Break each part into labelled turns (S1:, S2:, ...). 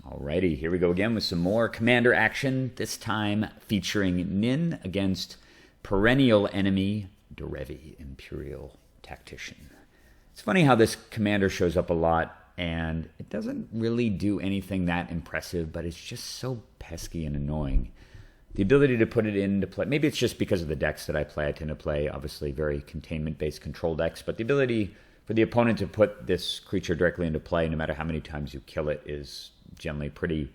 S1: Alrighty, here we go again with some more Commander action, this time featuring Nin against perennial enemy Derevi, Imperial Tactician. It's funny how this Commander shows up a lot, and it doesn't really do anything that impressive, but it's just so pesky and annoying. The ability to put it into play, maybe it's just because of the decks that I play. I tend to play, obviously, very containment-based control decks, but the ability for the opponent to put this creature directly into play, no matter how many times you kill it, is generally pretty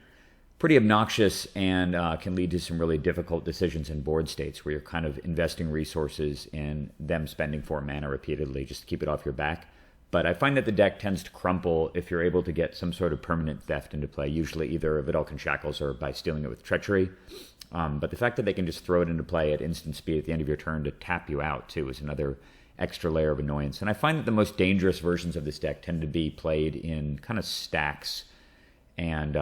S1: obnoxious and can lead to some really difficult decisions in board states where you're kind of investing resources in them spending 4 mana repeatedly just to keep it off your back. But I find that the deck tends to crumple if you're able to get some sort of permanent theft into play, usually either Vidalcan Shackles or by stealing it with Treachery. But the fact that they can just throw it into play at instant speed at the end of your turn to tap you out, too, is another extra layer of annoyance. And I find that the most dangerous versions of this deck tend to be played in kind of stacks and,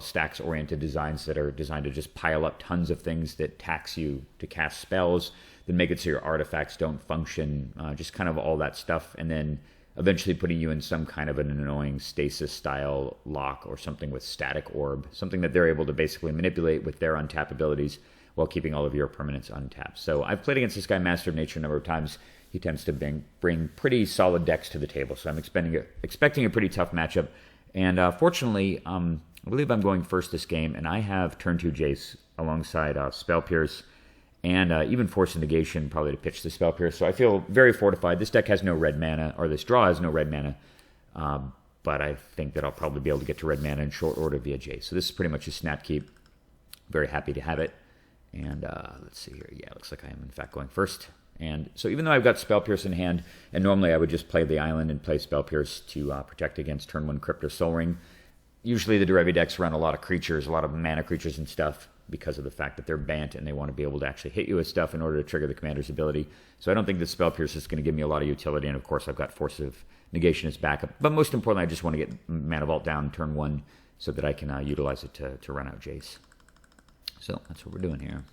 S1: stacks-oriented designs that are designed to just pile up tons of things that tax you to cast spells, then make it so your artifacts don't function, just kind of all that stuff, and then eventually putting you in some kind of an annoying stasis-style lock or something with static orb, something that they're able to basically manipulate with their untap abilities while keeping all of your permanents untapped. So I've played against this guy, Master of Nature, a number of times. He tends to bring pretty solid decks to the table, so I'm expecting a pretty tough matchup. And fortunately, I believe I'm going first this game, and I have turn 2 Jace alongside Spell Pierce and even Force of Negation probably to pitch the Spell Pierce. So I feel very fortified. This deck has no red mana, or this draw has no red mana, but I think that I'll probably be able to get to red mana in short order via Jace. So this is pretty much a snap keep. Very happy to have it. And let's see here. Yeah, looks like I am in fact going first. And so even though I've got Spell Pierce in hand, and normally I would just play the island and play Spell Pierce to protect against turn 1 Crypt or Soul Ring, usually the Derevi decks run a lot of creatures, a lot of mana creatures and stuff, because of the fact that they're Bant and they want to be able to actually hit you with stuff in order to trigger the commander's ability. So I don't think the Spell Pierce is going to give me a lot of utility, and of course I've got Force of Negation as backup. But most importantly, I just want to get Mana Vault down turn 1 so that I can utilize it to run out Jace. So that's what we're doing here.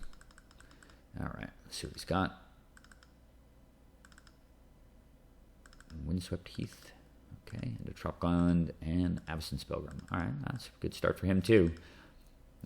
S1: Alright, let's see what he's got. Windswept Heath. Okay, and a Tropic Island and Avacyn Spellgrim. Alright, that's a good start for him too.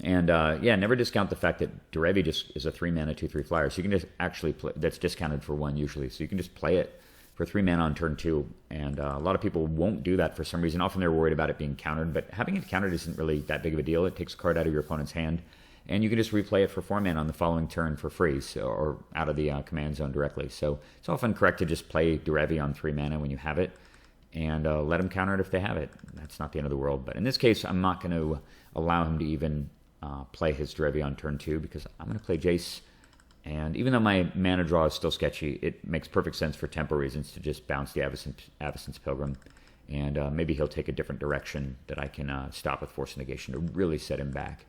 S1: And yeah, never discount the fact that Derevi just is a 3 mana 2/3 flyer, so you can just actually play. That's discounted for 1 usually, so you can just play it for 3 mana on turn 2. And a lot of people won't do that for some reason. Often they're worried about it being countered, but having it countered isn't really that big of a deal. It takes a card out of your opponent's hand, and you can just replay it for 4 mana on the following turn for free, so, or out of the command zone directly. So it's often correct to just play Derevi on 3 mana when you have it, and let them counter it if they have it. That's not the end of the world. But in this case, I'm not going to allow him to even play his Derevi on turn 2, because I'm going to play Jace. And even though my mana draw is still sketchy, it makes perfect sense for tempo reasons to just bounce the Avacyn's Pilgrim. And maybe he'll take a different direction that I can stop with Force of Negation to really set him back.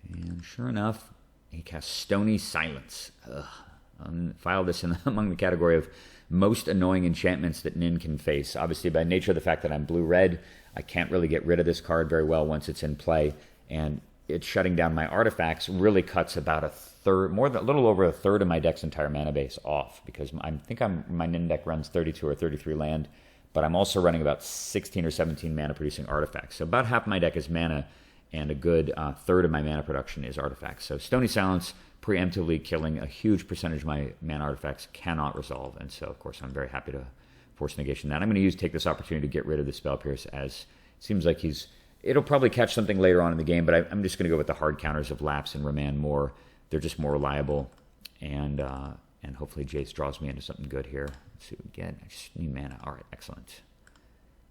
S1: And sure enough, he casts Stony Silence. File this in among the category of most annoying enchantments that Nin can face. Obviously, by nature of the fact that I'm blue-red, I can't really get rid of this card very well once it's in play, and it's shutting down my artifacts really cuts about a third, a little over a third of my deck's entire mana base off, because my Nin deck runs 32 or 33 land, but I'm also running about 16 or 17 mana-producing artifacts. So about half my deck is mana, and a good third of my mana production is artifacts. So Stony Silence, preemptively killing a huge percentage of my mana artifacts, cannot resolve. And so, of course, I'm very happy to Force Negation that. I'm going to take this opportunity to get rid of the Spell Pierce, as it seems like it'll probably catch something later on in the game, but I'm just going to go with the hard counters of Lapse and Remand more. They're just more reliable, and hopefully Jace draws me into something good here. Let's see what we get. I just need mana. All right, excellent.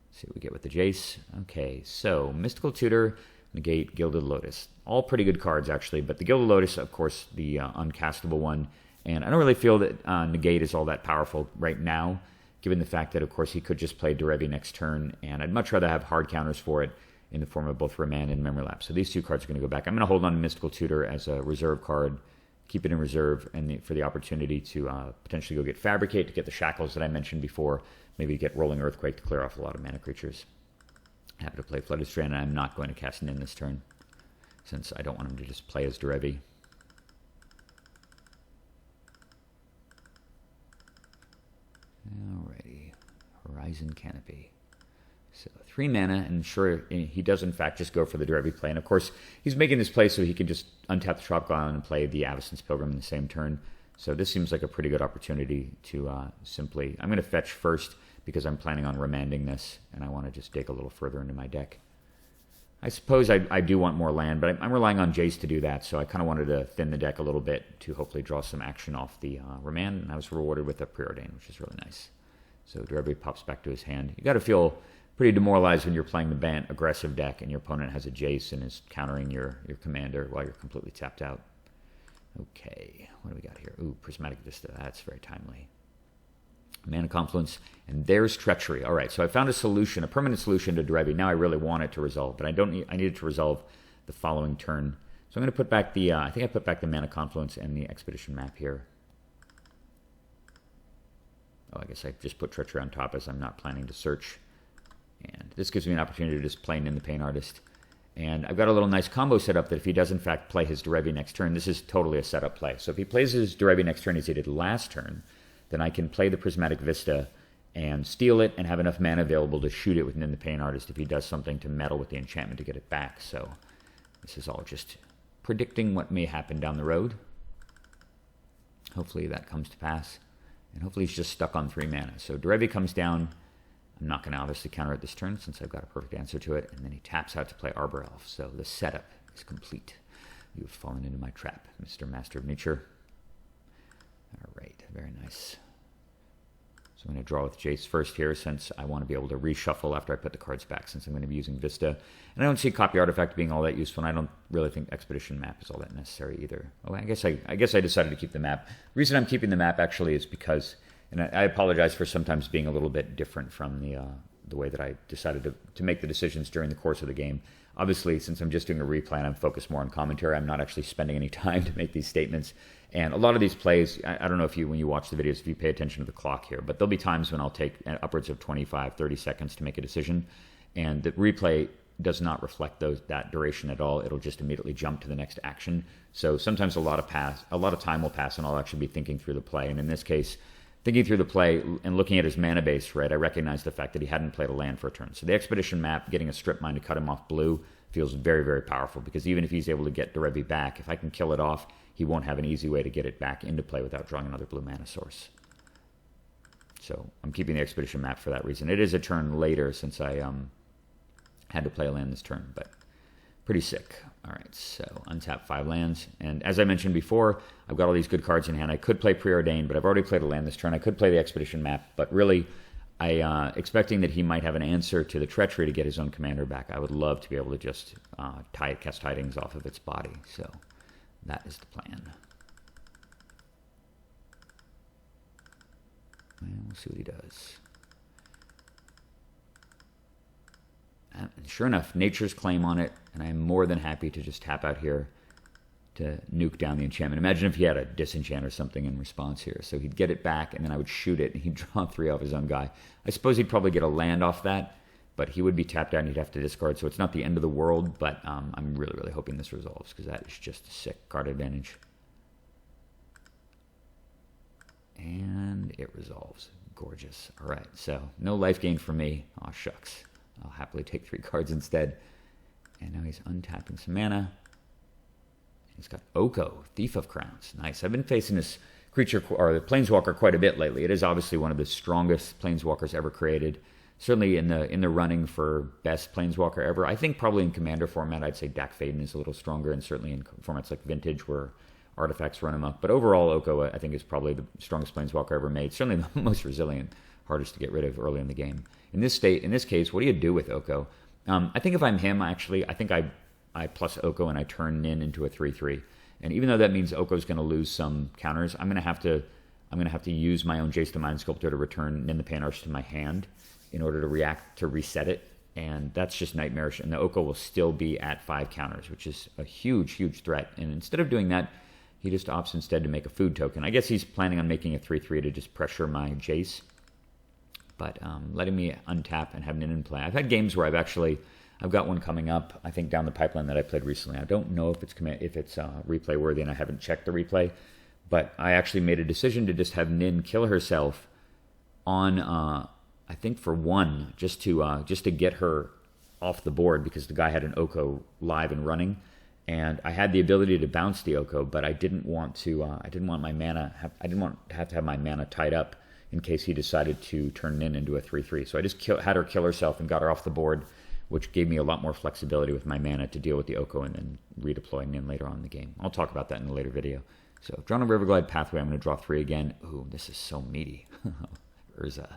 S1: Let's see what we get with the Jace. Okay, so Mystical Tutor, Negate, Gilded Lotus. All pretty good cards, actually, but the Gilded Lotus, of course, the uncastable one, and I don't really feel that Negate is all that powerful right now, given the fact that, of course, he could just play Derevi next turn, and I'd much rather have hard counters for it in the form of both Remand and Memory Lapse. So these 2 cards are going to go back. I'm going to hold on to Mystical Tutor as a reserve card, keep it in reserve, and for the opportunity to potentially go get Fabricate, to get the Shackles that I mentioned before, maybe get Rolling Earthquake to clear off a lot of mana creatures. Happy to play Flooded Strand, and I'm not going to cast Nin this turn, since I don't want him to just play as Derevi. Horizon Canopy. So 3 mana, and sure, he does in fact just go for the Derevi play. And of course, he's making this play so he can just untap the Tropical Island and play the Avacyn's Pilgrim in the same turn. So this seems like a pretty good opportunity to simply... I'm going to fetch first because I'm planning on remanding this, and I want to just dig a little further into my deck. I suppose I do want more land, but I'm relying on Jace to do that, so I kind of wanted to thin the deck a little bit to hopefully draw some action off the remand, and I was rewarded with a Preordain, which is really nice. So Derevi pops back to his hand. You got to feel pretty demoralized when you're playing the Bant aggressive deck and your opponent has a Jace and is countering your commander while you're completely tapped out. Okay, what do we got here? Ooh, Prismatic Vista. That's very timely. Mana Confluence, and there's Treachery. All right, so I found a solution, a permanent solution to Derevi. Now I really want it to resolve, but I need it to resolve the following turn. So I'm going to put back the, I think I put back the Mana Confluence and the Expedition map here. Oh, I guess I just put Treachery on top as I'm not planning to search. And this gives me an opportunity to just play in the Pain Artist. And I've got a little nice combo set up that if he does in fact play his Derevi next turn, this is totally a setup play. So if he plays his Derevi next turn as he did last turn, then I can play the Prismatic Vista and steal it and have enough mana available to shoot it within the Pain Artist if he does something to meddle with the enchantment to get it back. So this is all just predicting what may happen down the road. Hopefully that comes to pass. And hopefully he's just stuck on 3 mana. So Derevi comes down. I'm not going to obviously counter it this turn since I've got a perfect answer to it. And then he taps out to play Arbor Elf. So the setup is complete. You have fallen into my trap, Mr. Master of Nature. All right, very nice. So I'm going to draw with Jace first here since I want to be able to reshuffle after I put the cards back since I'm going to be using Vista. And I don't see Copy Artifact being all that useful, and I don't really think Expedition Map is all that necessary either. Oh, I guess I decided to keep the map. The reason I'm keeping the map actually is because, and I apologize for sometimes being a little bit different from the way that I decided to make the decisions during the course of the game. Obviously, since I'm just doing a replay and I'm focused more on commentary, I'm not actually spending any time to make these statements. And a lot of these plays, I don't know if when you watch the videos, if you pay attention to the clock here, but there'll be times when I'll take upwards of 25, 30 seconds to make a decision. And the replay does not reflect that duration at all. It'll just immediately jump to the next action. So sometimes a lot of time will pass and I'll actually be thinking through the play. And in this case, thinking through the play and looking at his mana base, right, I recognize the fact that he hadn't played a land for a turn. So the Expedition map, getting a Strip Mine to cut him off blue, feels very, very powerful because even if he's able to get Derevi back, if I can kill it off, he won't have an easy way to get it back into play without drawing another blue mana source. So I'm keeping the Expedition map for that reason. It is a turn later since I had to play a land this turn, but pretty sick. All right, so untap 5 lands. And as I mentioned before, I've got all these good cards in hand. I could play Preordain, but I've already played a land this turn. I could play the Expedition map, but really, expecting that he might have an answer to the Treachery to get his own commander back, I would love to be able to just cast Tidings off of its body. So that is the plan. And we'll see what he does. And sure enough, Nature's Claim on it, and I'm more than happy to just tap out here to nuke down the enchantment. Imagine if he had a disenchant or something in response here. So he'd get it back, and then I would shoot it, and he'd draw 3 off his own guy. I suppose he'd probably get a land off that, but he would be tapped out and he'd have to discard, so it's not the end of the world, but I'm really, really hoping this resolves, because that is just a sick card advantage. And it resolves. Gorgeous. All right, so no life gain for me. Aw, shucks. I'll happily take 3 cards instead. And now he's untapping some mana. He's got Oko, Thief of Crowns. Nice. I've been facing this creature, or the Planeswalker, quite a bit lately. It is obviously one of the strongest Planeswalkers ever created. Certainly in the running for best Planeswalker ever. I think probably in Commander format, I'd say Dak Faden is a little stronger, and certainly in formats like Vintage, where artifacts run amok. But overall, Oko, I think, is probably the strongest Planeswalker ever made. Certainly the most resilient, hardest to get rid of early in the game. In this case, what do you do with Oko? I think if I'm him, actually, I think I plus Oko and I turn Nin into a 3/3. And even though that means Oko's going to lose some counters, I'm going to have to use my own Jace the Mind Sculptor to return Nin the Pain Arch to my hand in order to reset it. And that's just nightmarish. And the Oko will still be at 5 counters, which is a huge, huge threat. And instead of doing that, he just opts instead to make a food token. I guess he's planning on making a 3/3 to just pressure my Jace. But letting me untap and have Nin in play. I've had games where I've got one coming up, I think, down the pipeline that I played recently. I don't know if it's replay worthy, and I haven't checked the replay. But I actually made a decision to just have Nin kill herself on I think for one, just to get her off the board, because the guy had an Oko live and running, and I had the ability to bounce the Oko, but I didn't want to. I didn't want to have my mana tied up in case he decided to turn Nin into a 3/3. So I just had her kill herself and got her off the board, which gave me a lot more flexibility with my mana to deal with the Oko and then redeploy Nin later on in the game. I'll talk about that in a later video. So drawn a Riverglide Pathway. I'm going to draw 3 again. Ooh, this is so meaty. Urza,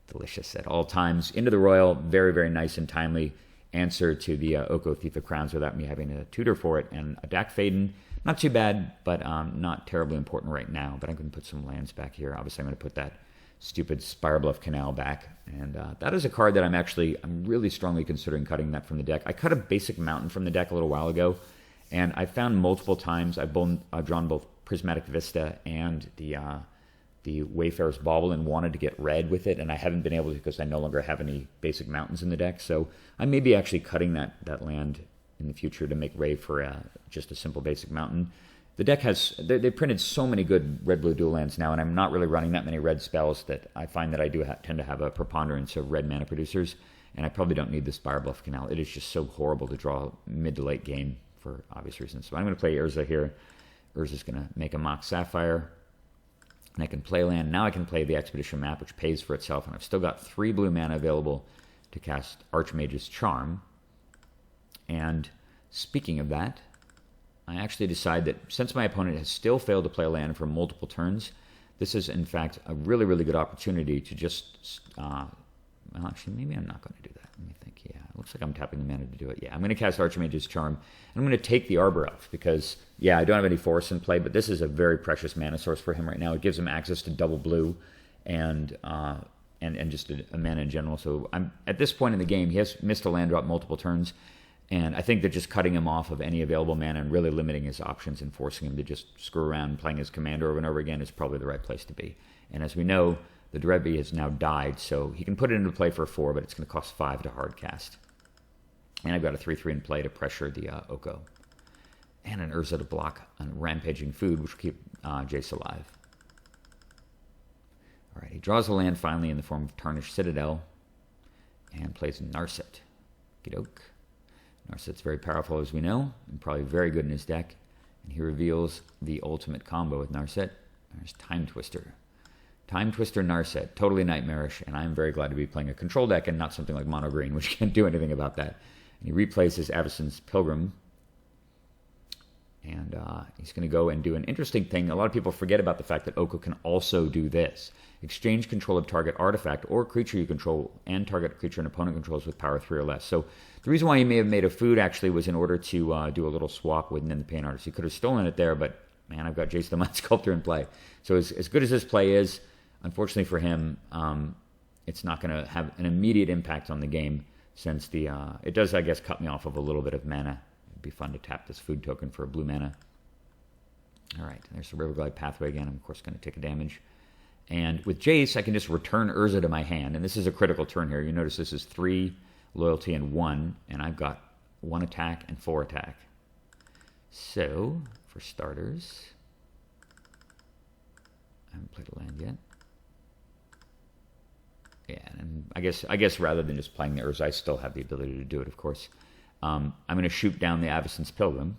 S1: delicious at all times. Into the Royal, very, very nice and timely answer to the Oko Thief of Crowns without me having to tutor for it. And a Dak Faden, not too bad, but not terribly important right now. But I'm going to put some lands back here. Obviously, I'm going to put that stupid Spirebluff Canal back. And that is a card that I'm really strongly considering cutting that from the deck. I cut a basic mountain from the deck a little while ago, and I found multiple times I've drawn both Prismatic Vista and the Wayfarer's Bauble and wanted to get red with it, and I haven't been able to because I no longer have any basic mountains in the deck. So I may be actually cutting that land in the future to make way for just a simple basic mountain. The deck they printed so many good red-blue dual lands now, and I'm not really running that many red spells that I find that I do tend to have a preponderance of red mana producers, and I probably don't need the Spirebluff Canal. It is just so horrible to draw mid to late game for obvious reasons. So I'm going to play Urza here. Urza's going to make a Mox Sapphire, and I can play land. Now I can play the Expedition map, which pays for itself, and I've still got 3 blue mana available to cast Archmage's Charm. And speaking of that, I actually decide that since my opponent has still failed to play a land for multiple turns, this is in fact a really, really good opportunity to just, well, actually, maybe I'm not going to do that. Let me think. Yeah, it looks like I'm tapping the mana to do it. Yeah, I'm going to cast Archmage's Charm, and I'm going to take the Arbor Elf because, yeah, I don't have any forests in play, but this is a very precious mana source for him right now. It gives him access to double blue and just a mana in general. So I'm at this point in the game, he has missed a land drop multiple turns, and I think that just cutting him off of any available mana and really limiting his options and forcing him to just screw around playing his commander over and over again is probably the right place to be. And as we know, the Derevi has now died, so he can put it into play for 4, but it's going to cost 5 to hard cast. And I've got a 3/3 in play to pressure the Oko. And an Urza to block on Rampaging Food, which will keep Jace alive. All right, he draws a land finally in the form of Tarnished Citadel and plays Narset. Okey-doke. Narset's very powerful, as we know, and probably very good in his deck. And he reveals the ultimate combo with Narset. There's Time Twister. Time Twister Narset, totally nightmarish, and I'm very glad to be playing a control deck and not something like Mono Green, which can't do anything about that. And he replays his Avacyn's Pilgrim, and he's going to go and do an interesting thing. A lot of people forget about the fact that Oko can also do this. Exchange control of target artifact or creature you control and target creature an opponent controls with power 3 or less. So the reason why he may have made a food actually was in order to do a little swap with Nin the Pain Artist. He could have stolen it there, but man, I've got Jace the Mind Sculptor in play. So as good as this play is, unfortunately for him, it's not going to have an immediate impact on the game since it does, I guess, cut me off of a little bit of mana. It'd be fun to tap this food token for a blue mana. All right, there's the Riverglide Pathway again. I'm, of course, going to take a damage. And with Jace, I can just return Urza to my hand. And this is a critical turn here. You notice this is 3 loyalty and 1, and I've got 1 attack and 4 attack. So, for starters, I haven't played a land yet. Yeah, and I guess rather than just playing the Urza, I still have the ability to do it, of course. I'm going to shoot down the Avacyn's Pilgrim.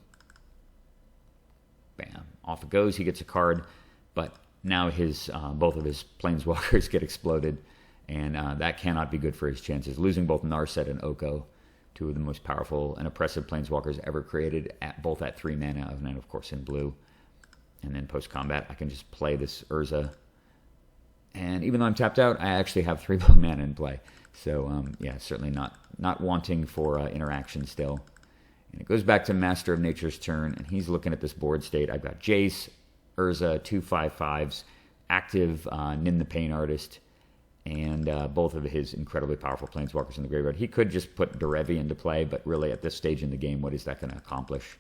S1: Bam. Off it goes. He gets a card, but now both of his Planeswalkers get exploded, and that cannot be good for his chances. Losing both Narset and Oko, 2 of the most powerful and oppressive Planeswalkers ever created, both at 3 mana, and then, of course, in blue. And then post-combat, I can just play this Urza. And even though I'm tapped out, I actually have 3 blue mana in play. So, yeah, certainly not wanting for interaction still. And it goes back to Master of Nature's turn, and he's looking at this board state. I've got Jace, Urza, 2 5/5s, active Nin the Pain Artist, and both of his incredibly powerful Planeswalkers in the graveyard. He could just put Derevi into play, but really at this stage in the game, what is that going to accomplish?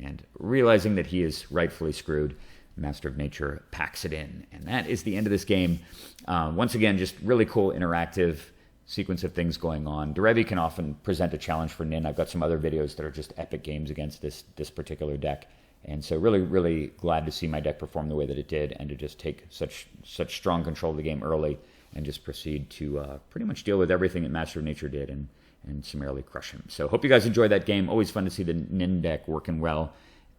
S1: And realizing that he is rightfully screwed, Master of Nature packs it in. And that is the end of this game. Once again, just really cool interactive sequence of things going on. Derevi can often present a challenge for Nin. I've got some other videos that are just epic games against this particular deck. And so really, really glad to see my deck perform the way that it did and to just take such strong control of the game early and just proceed to pretty much deal with everything that Master of Nature did and summarily crush him. So hope you guys enjoyed that game. Always fun to see the Nin deck working well.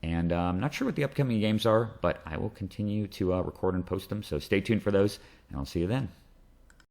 S1: And I'm not sure what the upcoming games are, but I will continue to record and post them. So stay tuned for those, and I'll see you then.